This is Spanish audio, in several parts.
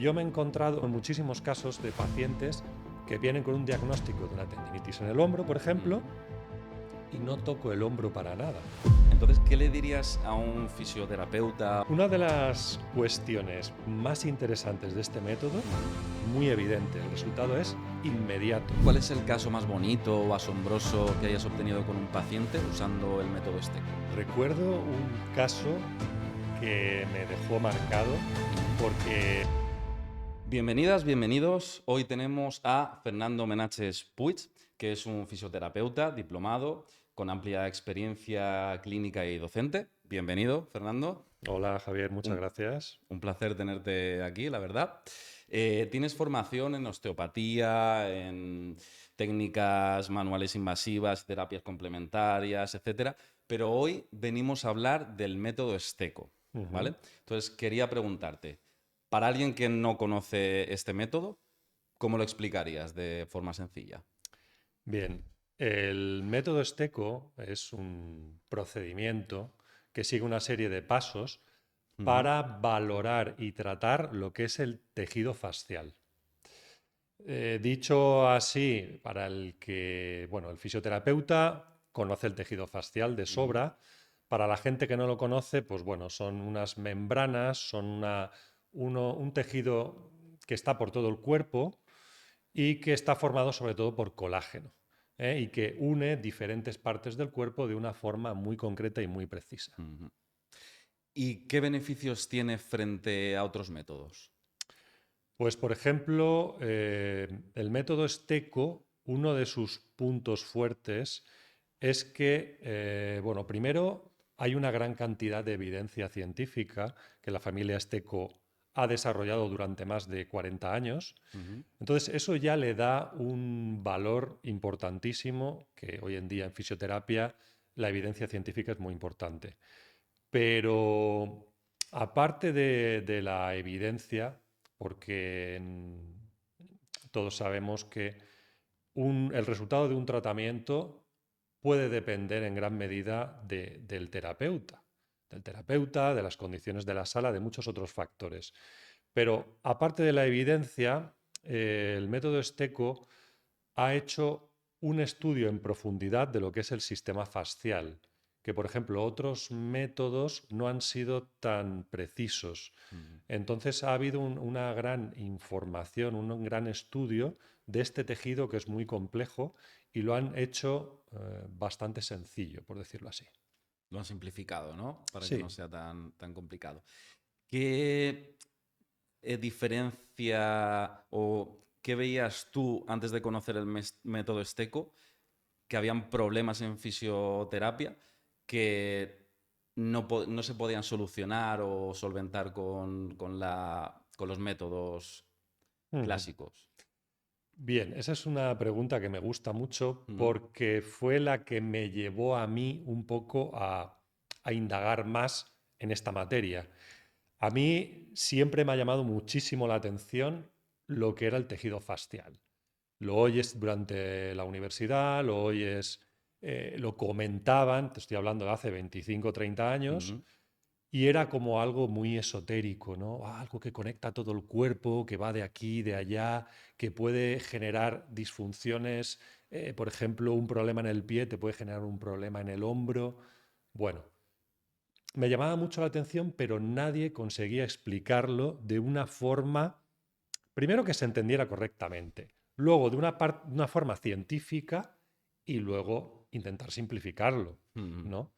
Yo me he encontrado en muchísimos casos de pacientes que vienen con un diagnóstico de una tendinitis en el hombro, por ejemplo, y no toco el hombro para nada. Entonces, ¿qué le dirías a un fisioterapeuta? Una de las cuestiones más interesantes de este método, muy evidente, el resultado es inmediato. ¿Cuál es el caso más bonito o asombroso que hayas obtenido con un paciente usando el método STEC? Recuerdo un caso que me dejó marcado porque Bienvenidas, bienvenidos. Hoy tenemos a Fernando Menaches Puig, que es un fisioterapeuta diplomado con amplia experiencia clínica y docente. Bienvenido, Fernando. Hola Javier, muchas Un, gracias. un placer tenerte aquí, la verdad. Tienes formación en osteopatía, en técnicas manuales invasivas, terapias complementarias, etcétera, pero hoy venimos a hablar del método STECO, Ujú. ¿vale? Entonces, quería preguntarte, para alguien que no conoce este método, ¿cómo lo explicarías de forma sencilla? Bien, el método STECO es un procedimiento que sigue una serie de pasos Ujú. para valorar y tratar lo que es el tejido fascial. Dicho así, para el que, bueno, el fisioterapeuta conoce el tejido fascial de Ujú. sobra. Para la gente que no lo conoce, pues bueno, son unas membranas, son un tejido que está por todo el cuerpo y que está formado sobre todo por colágeno, ¿eh? Y que une diferentes partes del cuerpo de una forma muy concreta y muy precisa. Ujú. ¿Y qué beneficios tiene frente a otros métodos? Pues, por ejemplo, el método STECO, uno de sus puntos fuertes es que, bueno, primero hay una gran cantidad de evidencia científica que la familia STECO ha desarrollado durante más de 40 años. Ujú. Entonces, eso ya le da un valor importantísimo, que hoy en día en fisioterapia la evidencia científica es muy importante. Pero aparte de la evidencia, porque todos sabemos que el resultado de un tratamiento puede depender en gran medida del terapeuta, de las condiciones de la sala, de muchos otros factores. Pero aparte de la evidencia, el método STECO ha hecho un estudio en profundidad de lo que es el sistema fascial, que por ejemplo otros métodos no han sido tan precisos. Ujú. Entonces ha habido una gran información, un gran estudio de este tejido que es muy complejo y lo han hecho bastante sencillo, por decirlo así. Lo han simplificado, ¿no? Para que no Sí. sea tan complicado. ¿Qué diferencia o qué veías tú antes de conocer el método STECO? Que habían problemas en fisioterapia que no se podían solucionar o solventar con los métodos Ujú. clásicos. Bien, esa es una pregunta que me gusta mucho Ujú. porque fue la que me llevó a mí un poco a indagar más en esta materia. A mí siempre me ha llamado muchísimo la atención lo que era el tejido fascial. Lo oyes durante la universidad, lo oyes, lo comentaban, te estoy hablando de hace 25 o 30 años, Ujú. y era como algo muy esotérico, ¿no? Algo que conecta todo el cuerpo, que va de aquí, de allá, que puede generar disfunciones. Por ejemplo, un problema en el pie te puede generar un problema en el hombro. Bueno, me llamaba mucho la atención, pero nadie conseguía explicarlo de una forma, primero que se entendiera correctamente, luego de una forma científica y luego intentar simplificarlo, Ujú. ¿no?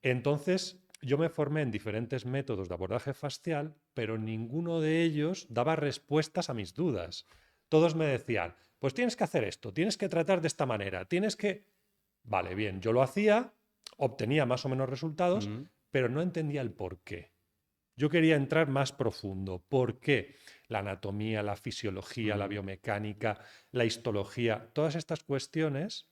Entonces, yo me formé en diferentes métodos de abordaje fascial, pero ninguno de ellos daba respuestas a mis dudas. Todos me decían, pues tienes que hacer esto, tienes que tratar de esta manera, tienes que... Vale, bien, yo lo hacía, obtenía más o menos resultados, Ujú. pero no entendía el por qué. Yo quería entrar más profundo. ¿Por qué? La anatomía, la fisiología, la Ujú. biomecánica, la histología, todas estas cuestiones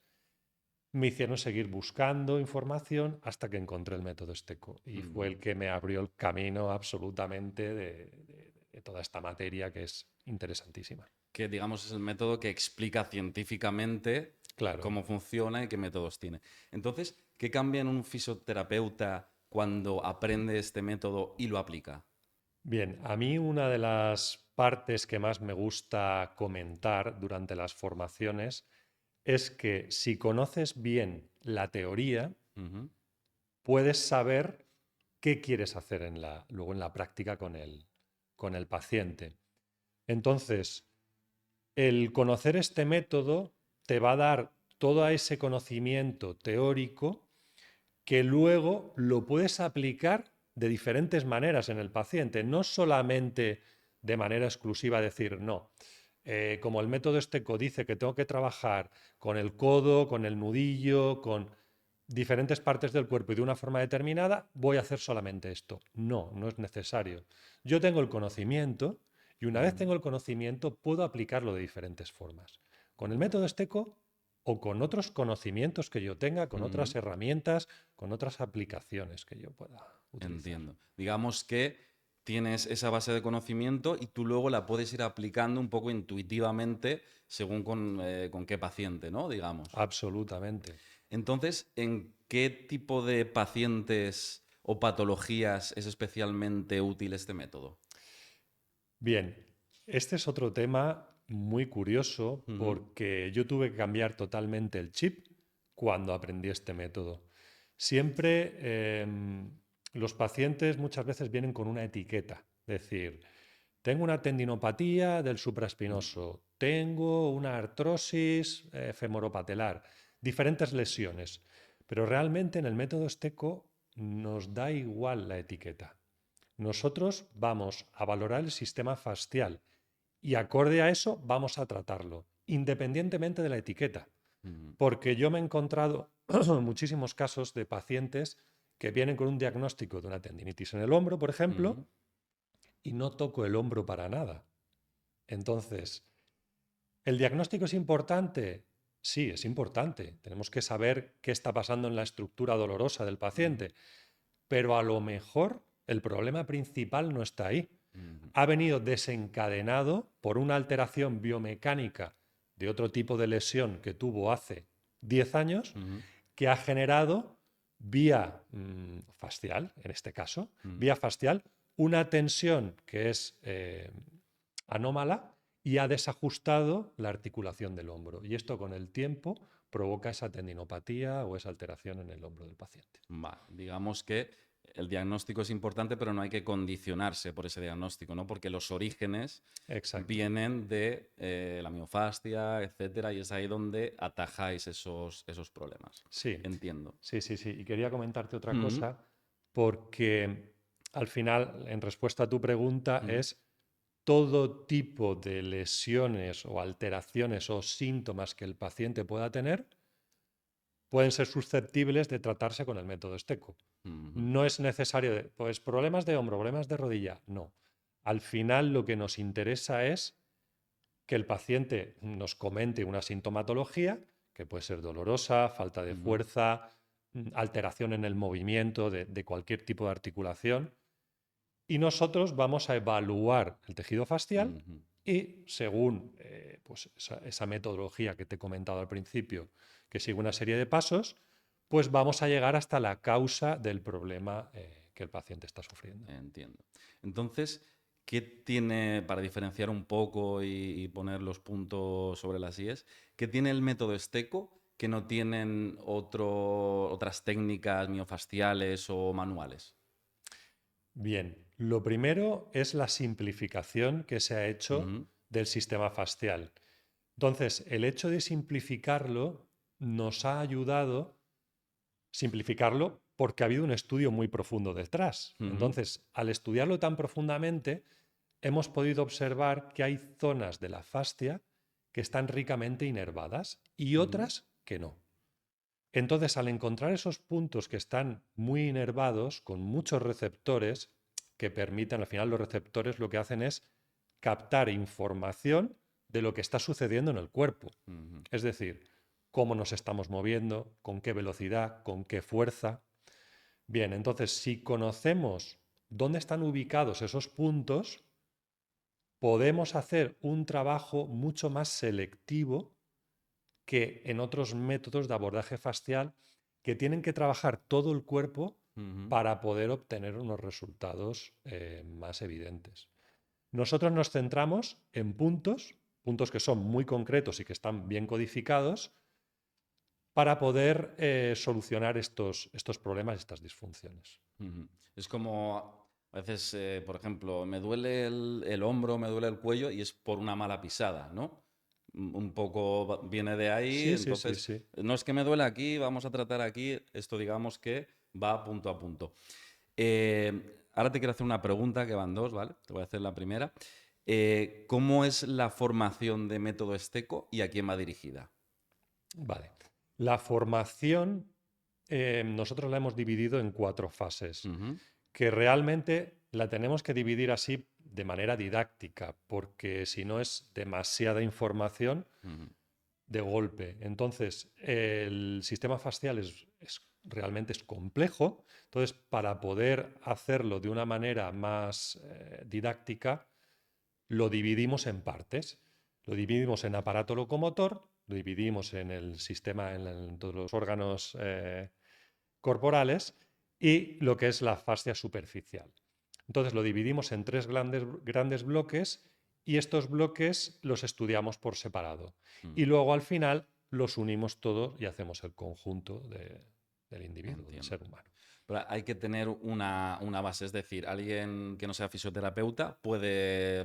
me hicieron seguir buscando información hasta que encontré el método STECO y fue Ujú. el que me abrió el camino absolutamente de toda esta materia que es interesantísima. Que digamos es el método que explica científicamente Claro. cómo funciona y qué métodos tiene. Entonces, ¿qué cambia en un fisioterapeuta cuando aprende este método y lo aplica? Bien, a mí una de las partes que más me gusta comentar durante las formaciones es que si conoces bien la teoría, Ujú. puedes saber qué quieres hacer luego en la práctica con el paciente. Entonces, el conocer este método te va a dar todo ese conocimiento teórico que luego lo puedes aplicar de diferentes maneras en el paciente, no solamente de manera exclusiva decir, no, como el método Esteco dice que tengo que trabajar con el codo, con el nudillo, con diferentes partes del cuerpo y de una forma determinada, voy a hacer solamente esto. No, no es necesario. Yo tengo el conocimiento y una vez Ujú. tengo el conocimiento puedo aplicarlo de diferentes formas. Con el método Esteco o con otros conocimientos que yo tenga, con otras Ujú. herramientas, con otras aplicaciones que yo pueda utilizar. Entiendo. Digamos que tienes esa base de conocimiento y tú luego la puedes ir aplicando un poco intuitivamente según con qué paciente, ¿no? Digamos. Absolutamente. Entonces, ¿en qué tipo de pacientes o patologías es especialmente útil este método? Bien, este es otro tema muy curioso Ujú. porque yo tuve que cambiar totalmente el chip cuando aprendí este método. Siempre los pacientes muchas veces vienen con una etiqueta, es decir, tengo una tendinopatía del supraespinoso, tengo una artrosis femoropatelar, diferentes lesiones, pero realmente en el método Esteco nos da igual la etiqueta. Nosotros vamos a valorar el sistema fascial y acorde a eso vamos a tratarlo, independientemente de la etiqueta. Ujú. Porque yo me he encontrado muchísimos casos de pacientes que vienen con un diagnóstico de una tendinitis en el hombro, por ejemplo, Ujú. y no toco el hombro para nada. Entonces, ¿el diagnóstico es importante? Sí, es importante. Tenemos que saber qué está pasando en la estructura dolorosa del Ujú. paciente, pero a lo mejor el problema principal no está ahí. Ujú. Ha venido desencadenado por una alteración biomecánica de otro tipo de lesión que tuvo hace 10 años, Ujú. que ha generado vía fascial, en este caso, Ujú. vía fascial, una tensión que es anómala y ha desajustado la articulación del hombro. Y esto con el tiempo provoca esa tendinopatía o esa alteración en el hombro del paciente. Digamos que el diagnóstico es importante, pero no hay que condicionarse por ese diagnóstico, ¿no? Porque los orígenes Exacto. vienen de la miofascia, etcétera, y es ahí donde atajáis esos problemas. Sí, Entiendo. sí, sí, sí. Y quería comentarte otra Ujú. cosa, porque al final, en respuesta a tu pregunta, Ujú. es todo tipo de lesiones o alteraciones o síntomas que el paciente pueda tener pueden ser susceptibles de tratarse con el método Esteco. Ujú. No es necesario, pues problemas de hombro, problemas de rodilla, no. Al final lo que nos interesa es que el paciente nos comente una sintomatología, que puede ser dolorosa, falta de Ujú. fuerza, alteración en el movimiento de cualquier tipo de articulación, y nosotros vamos a evaluar el tejido facial Ujú. y según pues esa metodología que te he comentado al principio, que sigue una serie de pasos, pues vamos a llegar hasta la causa del problema que el paciente está sufriendo. Entiendo. Entonces, ¿qué tiene, para diferenciar un poco y poner los puntos sobre las IES, qué tiene el método Esteco que no tienen otras técnicas miofasciales o manuales? Bien, lo primero es la simplificación que se ha hecho Ujú. del sistema fascial. Entonces, el hecho de simplificarlo nos ha ayudado simplificarlo porque ha habido un estudio muy profundo detrás. Ujú. Entonces, al estudiarlo tan profundamente, hemos podido observar que hay zonas de la fascia que están ricamente inervadas y Ujú. otras que no. Entonces, al encontrar esos puntos que están muy inervados, con muchos receptores, que permiten, al final los receptores lo que hacen es captar información de lo que está sucediendo en el cuerpo. Ujú. Es decir, cómo nos estamos moviendo, con qué velocidad, con qué fuerza. Bien, entonces, si conocemos dónde están ubicados esos puntos, podemos hacer un trabajo mucho más selectivo que en otros métodos de abordaje facial que tienen que trabajar todo el cuerpo Ujú. para poder obtener unos resultados más evidentes. Nosotros nos centramos en puntos que son muy concretos y que están bien codificados para poder solucionar estos problemas, estas disfunciones. Ujú. Es como a veces, por ejemplo, me duele el hombro, me duele el cuello y es por una mala pisada, ¿no? Un poco viene de ahí, Sí, sí, sí, entonces sí. no es que me duele aquí, vamos a tratar aquí, esto digamos que va punto a punto. Ahora te quiero hacer una pregunta que van dos, ¿vale? Te voy a hacer la primera. ¿Cómo es la formación de método Esteco y a quién va dirigida? Vale. La formación, nosotros la hemos dividido en 4 fases, Ujú, que realmente la tenemos que dividir así de manera didáctica, porque si no es demasiada información ujú, de golpe. Entonces, el sistema facial realmente es complejo. Entonces, para poder hacerlo de una manera más didáctica, lo dividimos en partes. Lo dividimos en aparato locomotor, lo dividimos en el sistema, en todos los órganos corporales y lo que es la fascia superficial. Entonces lo dividimos en 3 grandes bloques y estos bloques los estudiamos por separado. ujú. Y luego al final los unimos todos y hacemos el conjunto del individuo, del Entiendo. ser humano. Pero hay que tener una base, es decir, alguien que no sea fisioterapeuta puede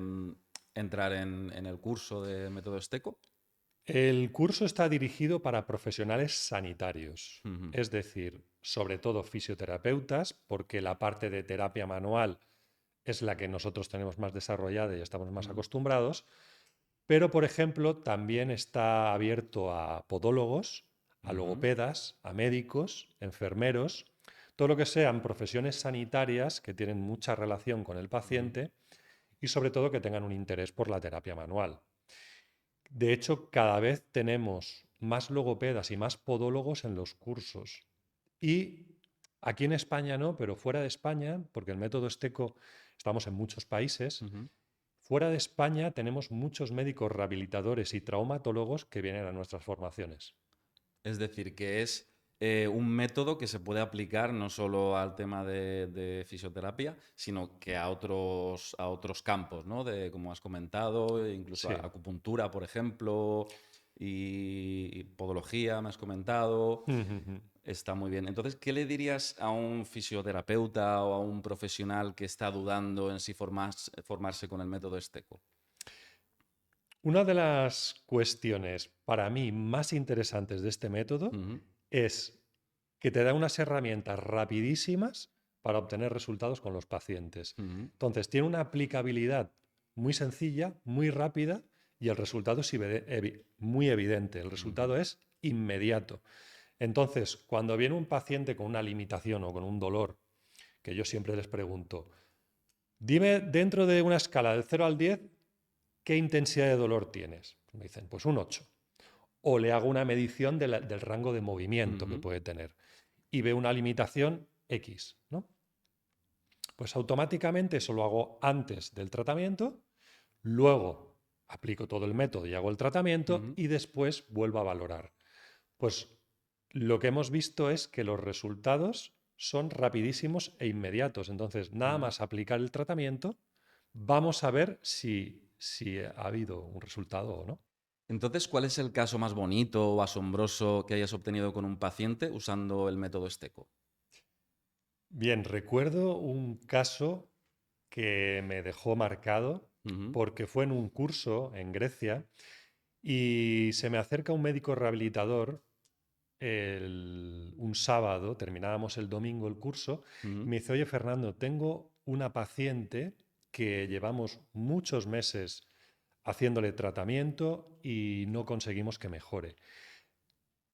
entrar en el curso de método Esteco. El curso está dirigido para profesionales sanitarios, Ujú, es decir, sobre todo fisioterapeutas, porque la parte de terapia manual es la que nosotros tenemos más desarrollada y estamos más ujú, acostumbrados, pero por ejemplo también está abierto a podólogos, a ujú, logopedas, a médicos, enfermeros, todo lo que sean profesiones sanitarias que tienen mucha relación con el ujú. paciente y sobre todo que tengan un interés por la terapia manual. De hecho, cada vez tenemos más logopedas y más podólogos en los cursos. Y aquí en España no, pero fuera de España, porque el método Esteco estamos en muchos países, Ujú. fuera de España tenemos muchos médicos rehabilitadores y traumatólogos que vienen a nuestras formaciones. Es decir, que es un método que se puede aplicar no solo al tema de fisioterapia, sino que a otros campos, ¿no? De, como has comentado, incluso Sí. acupuntura, por ejemplo, y podología, me has comentado. Está muy bien. Entonces, ¿qué le dirías a un fisioterapeuta o a un profesional que está dudando en si formarse con el método Esteco? Una de las cuestiones para mí más interesantes de este método Ujú, es que te da unas herramientas rapidísimas para obtener resultados con los pacientes. ujú, Entonces, tiene una aplicabilidad muy sencilla, muy rápida y el resultado es muy evidente. El ujú, resultado es inmediato. Entonces, cuando viene un paciente con una limitación o con un dolor, que yo siempre les pregunto, dime dentro de una escala del 0 al 10, ¿qué intensidad de dolor tienes? Me dicen, pues un 8. O le hago una medición del rango de movimiento que ujú, puede tener y veo una limitación X, ¿no? Pues automáticamente eso lo hago antes del tratamiento, luego aplico todo el método y hago el tratamiento ujú. y después vuelvo a valorar. Pues lo que hemos visto es que los resultados son rapidísimos e inmediatos. Entonces, nada Ujú. más aplicar el tratamiento, vamos a ver si ha habido un resultado o no. Entonces, ¿cuál es el caso más bonito o asombroso que hayas obtenido con un paciente usando el método Esteco? Bien, recuerdo un caso que me dejó marcado Ujú, porque fue en un curso en Grecia y se me acerca un médico rehabilitador un sábado, terminábamos el domingo el curso, y ujú, me dice, oye Fernando, tengo una paciente que llevamos muchos meses haciéndole tratamiento y no conseguimos que mejore.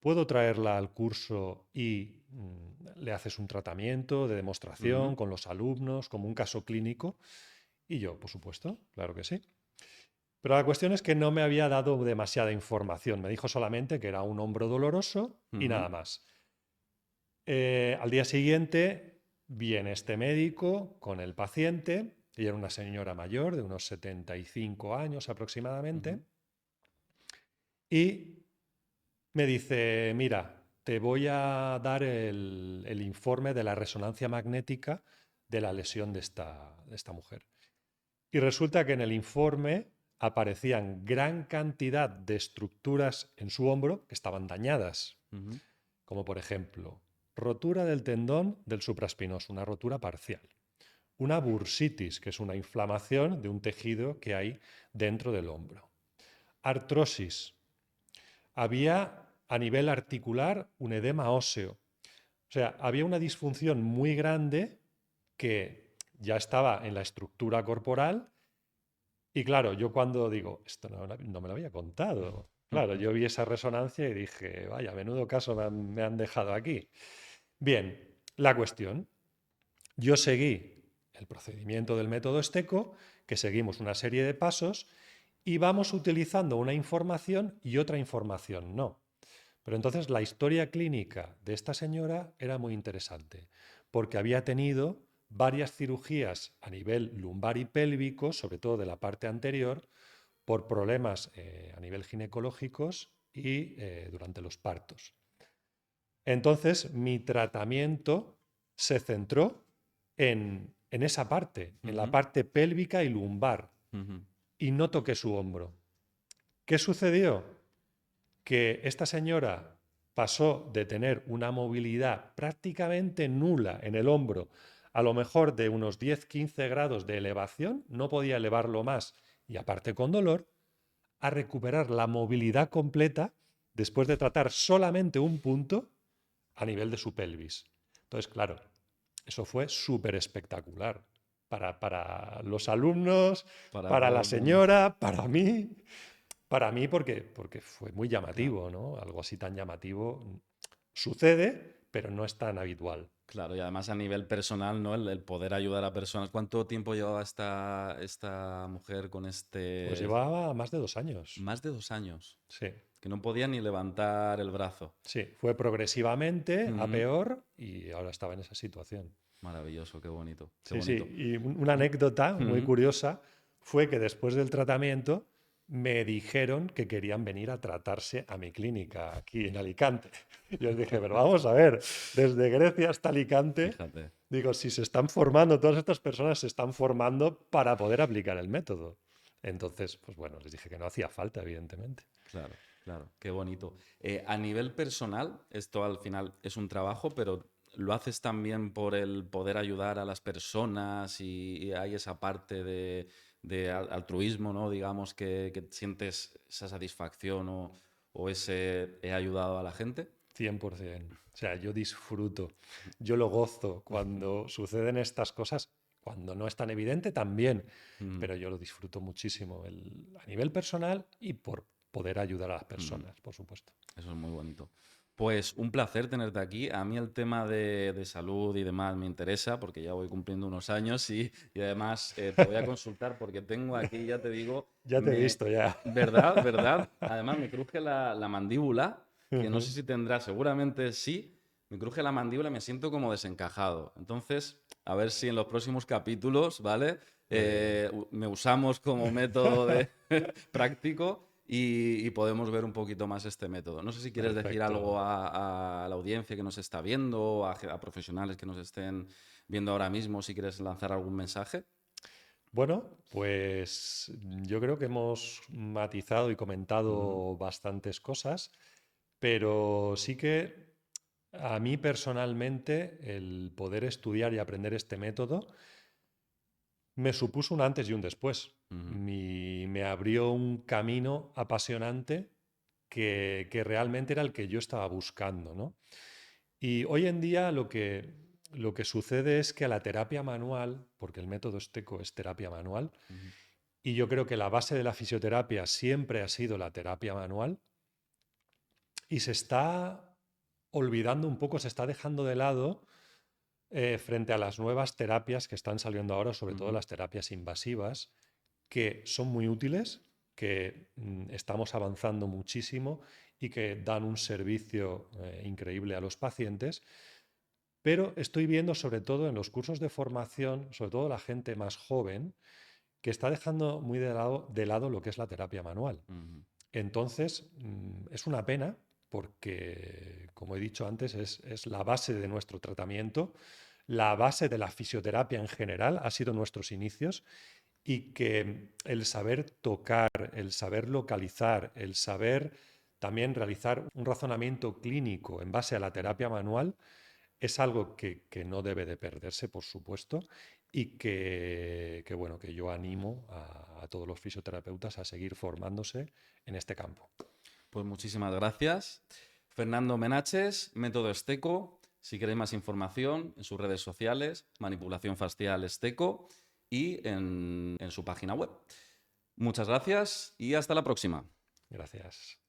¿Puedo traerla al curso y le haces un tratamiento de ujú. demostración con los alumnos, como un caso clínico? Y yo, por supuesto, claro que sí. Pero la cuestión es que no me había dado demasiada información. Me dijo solamente que era un hombro doloroso y Ujú, nada más. Al día siguiente viene este médico con el paciente. Ella era una señora mayor de unos 75 años aproximadamente. ujú, Y me dice, mira, te voy a dar el informe de la resonancia magnética de la lesión de esta mujer. Y resulta que en el informe aparecían gran cantidad de estructuras en su hombro que estaban dañadas, Ujú. como por ejemplo, rotura del tendón del supraespinoso, una rotura parcial. Una bursitis, que es una inflamación de un tejido que hay dentro del hombro. Artrosis. Había a nivel articular un edema óseo. O sea, había una disfunción muy grande que ya estaba en la estructura corporal. Y claro, yo cuando digo, esto no me lo había contado. Claro, yo vi esa resonancia y dije, vaya, menudo caso me han dejado aquí. Bien, la cuestión. Yo seguí el procedimiento del método STECO, que seguimos una serie de pasos y vamos utilizando una información y otra información no. Pero entonces la historia clínica de esta señora era muy interesante, porque había tenido varias cirugías a nivel lumbar y pélvico, sobre todo de la parte anterior, por problemas a nivel ginecológicos y durante los partos. Entonces mi tratamiento se centró en esa parte, en la Ujú. parte pélvica y lumbar, Ujú. y no toqué su hombro. ¿Qué sucedió? Que esta señora pasó de tener una movilidad prácticamente nula en el hombro, a lo mejor de unos 10-15 grados de elevación, no podía elevarlo más y aparte con dolor, a recuperar la movilidad completa después de tratar solamente un punto a nivel de su pelvis. Entonces, claro, eso fue súper espectacular para los alumnos, Para para todo la el mundo. señora, para mí porque fue muy Claro. llamativo, ¿no? Algo así tan llamativo sucede, pero no es tan habitual. Claro, y además a nivel personal, ¿no? El poder ayudar a personas. ¿Cuánto tiempo llevaba esta mujer con Pues este? llevaba más de 2 años. Más de 2 años. Sí, Que no podía ni levantar el brazo. sí, fue progresivamente a Ujú. peor y ahora estaba en esa situación. Maravilloso, qué bonito, qué Sí, sí. bonito. Y una anécdota muy Ujú. curiosa fue que después del tratamiento me dijeron que querían venir a tratarse a mi clínica aquí en Alicante. Y yo les dije, pero vamos a ver, desde Grecia hasta Alicante, Fíjate, digo, si se están formando, todas estas personas se están formando para poder aplicar el método. Entonces, pues bueno, les dije que no hacía falta, evidentemente. claro, claro, qué bonito. A nivel personal, esto al final es un trabajo, pero lo haces también por el poder ayudar a las personas y hay esa parte de altruismo, ¿no? Digamos que sientes esa satisfacción o ese he ayudado a la gente. 100%. O sea, yo disfruto, yo lo gozo cuando suceden estas cosas, cuando no es tan evidente también, Mm, pero yo lo disfruto muchísimo a nivel personal y por poder ayudar a las mm. personas, por supuesto. Eso es muy bonito. Pues un placer tenerte aquí. A mí el tema de salud y demás me interesa porque ya voy cumpliendo unos años y además te voy a consultar porque tengo aquí, ya te digo, Ya te he visto, ya. ¿verdad? ¿Verdad? Además me cruje la mandíbula, que no sé si tendrá, seguramente sí. Me cruje la mandíbula y me siento como desencajado. Entonces, a ver si en los próximos capítulos, ¿vale? Muy bien. Me usamos como método práctico y podemos ver un poquito más este método. No sé si quieres decir algo Perfecto. a la audiencia que nos está viendo, a profesionales que nos estén viendo ahora mismo, si quieres lanzar algún mensaje. Bueno, pues yo creo que hemos matizado y Ujú, comentado bastantes cosas, pero sí que a mí personalmente el poder estudiar y aprender este método me supuso un antes y un después. ujú, Me abrió un camino apasionante que realmente era el que yo estaba buscando, ¿no? Y hoy en día lo que sucede es que a la terapia manual, porque el método STECO es terapia manual, ujú, y yo creo que la base de la fisioterapia siempre ha sido la terapia manual, y se está olvidando un poco, se está dejando de lado frente a las nuevas terapias que están saliendo ahora, sobre todo ujú, las terapias invasivas, que son muy útiles, que estamos avanzando muchísimo y que dan un servicio increíble a los pacientes, pero estoy viendo sobre todo en los cursos de formación, sobre todo la gente más joven, que está dejando muy de lado lo que es la terapia manual. ujú. Entonces, es una pena porque, como he dicho antes, es la base de nuestro tratamiento, la base de la fisioterapia en general, ha sido nuestros inicios y que el saber tocar, el saber localizar, el saber también realizar un razonamiento clínico en base a la terapia manual es algo que no debe de perderse, por supuesto, y bueno, que yo animo a todos los fisioterapeutas a seguir formándose en este campo. Pues muchísimas gracias. Fernando Menaches, Método Esteco. Si queréis más información, en sus redes sociales, Manipulación Fascial Esteco y en su página web. Muchas gracias y hasta la próxima. Gracias.